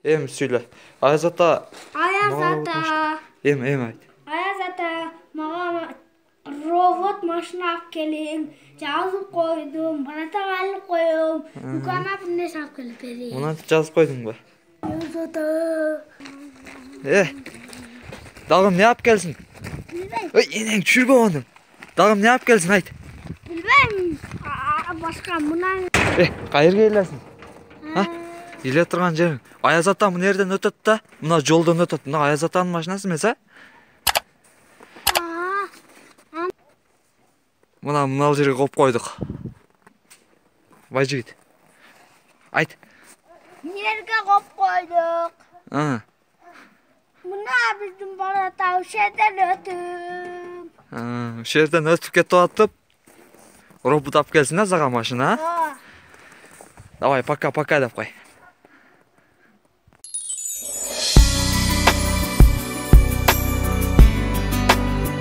Сөйле. Аяз ата. Аяз ата. Айт. Аяз ата, маған робот машина алып келің. Жазып қойдым, баратақ алып қойым. Дүкана бір нәрсе алып келіп берейін. Мұнан жазып қойдың ба? Аяз ата. Дағым не алып келсін? Білмейм. Енең жүргі ондың. Дағым не алып келсін, айт. Білмейм. Басқа мұнан. Қайыр келесің? Еле тұрған жерің. Аяз ата мұны ерден өтеді да, мұна жолдан өтеді. Мұна Аяз атаның машинасы емес, Мұнал жерге қоп қойдық. Бай жігіт. Айт. Нерге қоп қойдық. Мұна біздің баратау шерден өтіп. Шерден өтіп кетіп атып, робот алып келсін, заға машина. Давай, пока-пока деп қой.